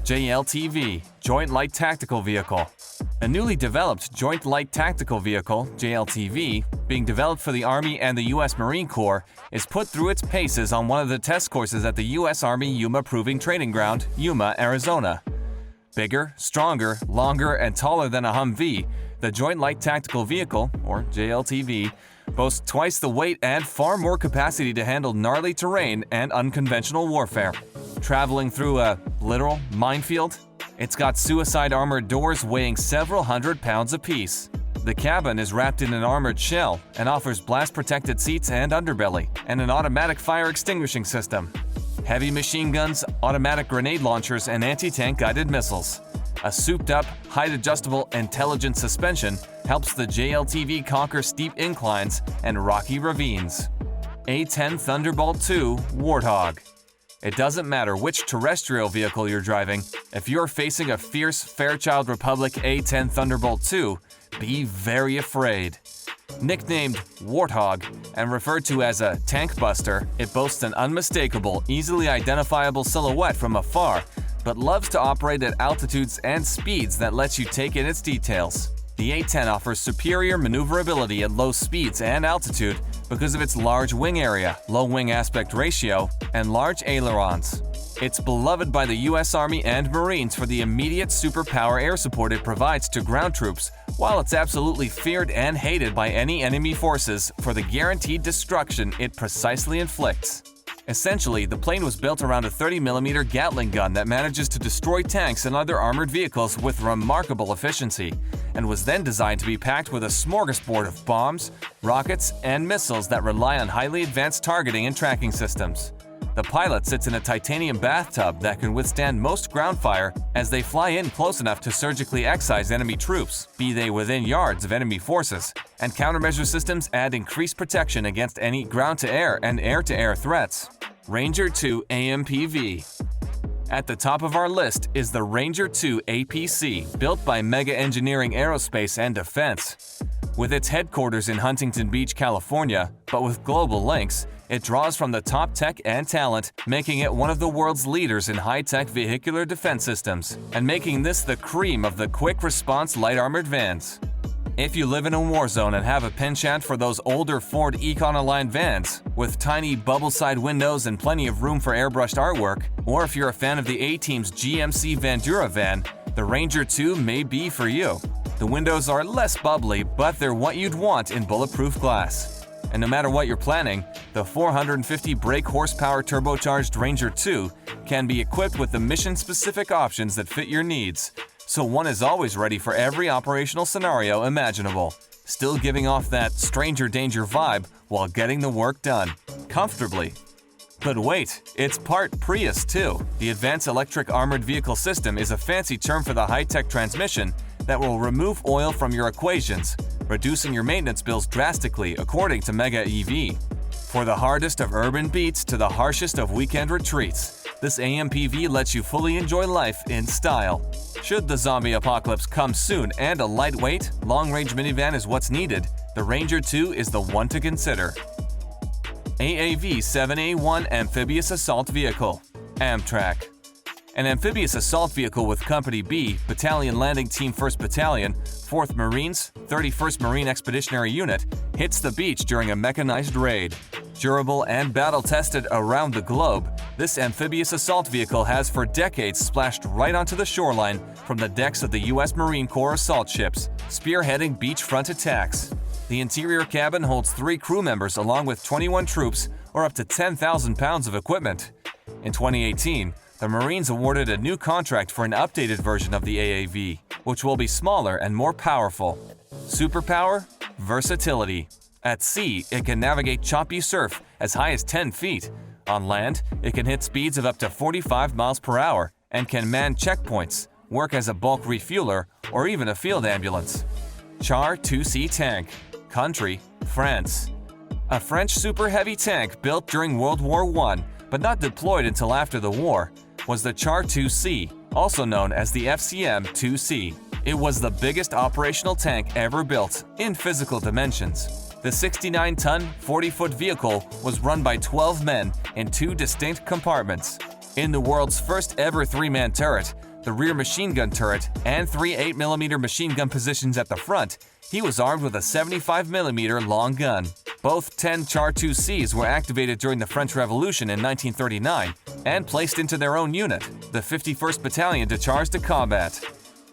JLTV, Joint Light Tactical Vehicle. A newly developed Joint Light Tactical Vehicle, JLTV, being developed for the Army and the U.S. Marine Corps, is put through its paces on one of the test courses at the U.S. Army Yuma Proving Training Ground, Yuma, Arizona. Bigger, stronger, longer, and taller than a Humvee, the Joint Light Tactical Vehicle, or JLTV, boasts twice the weight and far more capacity to handle gnarly terrain and unconventional warfare. Traveling through a literal minefield? It's got suicide armored doors weighing several hundred pounds apiece. The cabin is wrapped in an armored shell and offers blast-protected seats and underbelly, and an automatic fire extinguishing system. Heavy machine guns, automatic grenade launchers, and anti-tank guided missiles. A souped-up, height-adjustable, intelligent suspension helps the JLTV conquer steep inclines and rocky ravines. A10 Thunderbolt 2 Warthog. It doesn't matter which terrestrial vehicle you're driving, if you're facing a fierce Fairchild Republic A10 Thunderbolt 2, be very afraid. Nicknamed Warthog and referred to as a tank buster, it boasts an unmistakable, easily identifiable silhouette from afar, but loves to operate at altitudes and speeds that lets you take in its details. The A10 offers superior maneuverability at low speeds and altitude because of its large wing area, low wing aspect ratio, and large ailerons. It's beloved by the U.S. Army and Marines for the immediate superpower air support it provides to ground troops, while it's absolutely feared and hated by any enemy forces for the guaranteed destruction it precisely inflicts. Essentially, the plane was built around a 30mm Gatling gun that manages to destroy tanks and other armored vehicles with remarkable efficiency, and was then designed to be packed with a smorgasbord of bombs, rockets, and missiles that rely on highly advanced targeting and tracking systems. The pilot sits in a titanium bathtub that can withstand most ground fire as they fly in close enough to surgically excise enemy troops, be they within yards of enemy forces, and countermeasure systems add increased protection against any ground-to-air and air-to-air threats. Ranger 2 AMPV. At the top of our list is the Ranger 2 APC, built by Mega Engineering Aerospace and Defense. With its headquarters in Huntington Beach, California, but with global links, it draws from the top tech and talent, making it one of the world's leaders in high-tech vehicular defense systems, and making this the cream of the quick-response light armored vans. If you live in a war zone and have a penchant for those older Ford Econoline vans, with tiny bubble-side windows and plenty of room for airbrushed artwork, or if you're a fan of the A-Team's GMC Vandura van, the Ranger 2 may be for you. The windows are less bubbly, but they're what you'd want in bulletproof glass. And no matter what you're planning, the 450 brake horsepower turbocharged Ranger 2 can be equipped with the mission-specific options that fit your needs, so one is always ready for every operational scenario imaginable, still giving off that stranger danger vibe while getting the work done, comfortably. But wait, it's part Prius too. The Advanced Electric Armored Vehicle System is a fancy term for the high-tech transmission that will remove oil from your equations, reducing your maintenance bills drastically, according to Mega EV. For the hardest of urban beats to the harshest of weekend retreats, this AMPV lets you fully enjoy life in style. Should the zombie apocalypse come soon and a lightweight, long-range minivan is what's needed, the Ranger 2 is the one to consider. AAV-7A1 Amphibious Assault Vehicle, Amtrak. An amphibious assault vehicle with Company B, Battalion Landing Team 1st Battalion, 4th Marines, 31st Marine Expeditionary Unit, hits the beach during a mechanized raid. Durable and battle-tested around the globe, this amphibious assault vehicle has for decades splashed right onto the shoreline from the decks of the U.S. Marine Corps assault ships, spearheading beachfront attacks. The interior cabin holds 3 crew members along with 21 troops or up to 10,000 pounds of equipment. In 2018, the Marines awarded a new contract for an updated version of the AAV, which will be smaller and more powerful. Superpower? Versatility. At sea, it can navigate choppy surf as high as 10 feet. On land, it can hit speeds of up to 45 miles per hour and can man checkpoints, work as a bulk refueler, or even a field ambulance. Char 2C Tank. Country: France. A French super heavy tank built during World War I, but not deployed until after the war, was the Char 2C, also known as the FCM-2C. It was the biggest operational tank ever built, in physical dimensions. The 69-ton, 40-foot vehicle was run by 12 men in 2 distinct compartments. In the world's first ever 3-man turret, the rear machine gun turret, and 3 8mm machine gun positions at the front, he was armed with a 75mm long gun. Both 10 Char 2Cs were activated during the French Revolution in 1939 and placed into their own unit, the 51st Battalion de Chars de Combat.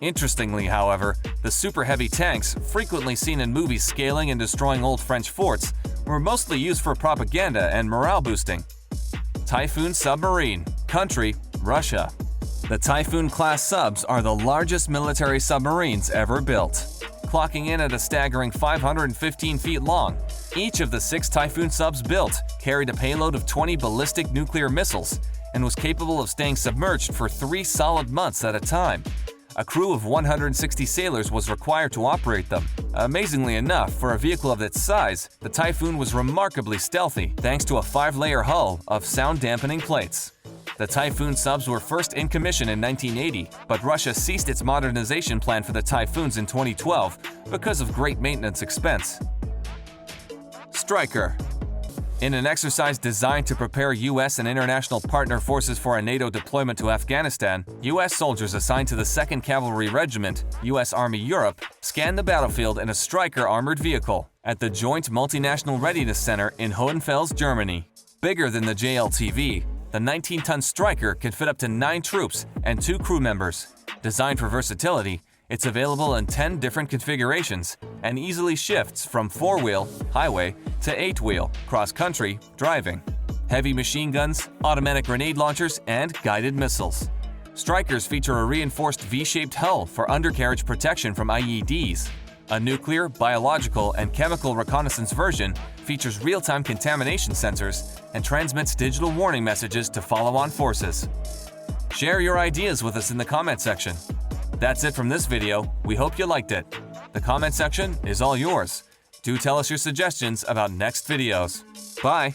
Interestingly, however, the super heavy tanks, frequently seen in movies scaling and destroying old French forts, were mostly used for propaganda and morale boosting. Typhoon submarine. Country: Russia. The Typhoon-class subs are the largest military submarines ever built, clocking in at a staggering 515 feet long. Each of the 6 Typhoon subs built carried a payload of 20 ballistic nuclear missiles and was capable of staying submerged for 3 solid months at a time. A crew of 160 sailors was required to operate them. Amazingly enough, for a vehicle of its size, the Typhoon was remarkably stealthy thanks to a 5-layer hull of sound-dampening plates. The Typhoon subs were first in commission in 1980, but Russia ceased its modernization plan for the Typhoons in 2012 because of great maintenance expense. Striker. In an exercise designed to prepare U.S. and international partner forces for a NATO deployment to Afghanistan, U.S. soldiers assigned to the 2nd Cavalry Regiment, U.S. Army Europe, scanned the battlefield in a Striker armored vehicle at the Joint Multinational Readiness Center in Hohenfels, Germany. Bigger than the JLTV, the 19-ton Striker can fit up to 9 troops and 2 crew members. Designed for versatility, it's available in 10 different configurations and easily shifts from 4-wheel, highway, to 8-wheel, cross-country, driving. Heavy machine guns, automatic grenade launchers, and guided missiles. Strikers feature a reinforced V-shaped hull for undercarriage protection from IEDs. A nuclear, biological, and chemical reconnaissance version features real-time contamination sensors and transmits digital warning messages to follow-on forces. Share your ideas with us in the comment section. That's it from this video. We hope you liked it. The comment section is all yours. Do tell us your suggestions about next videos. Bye!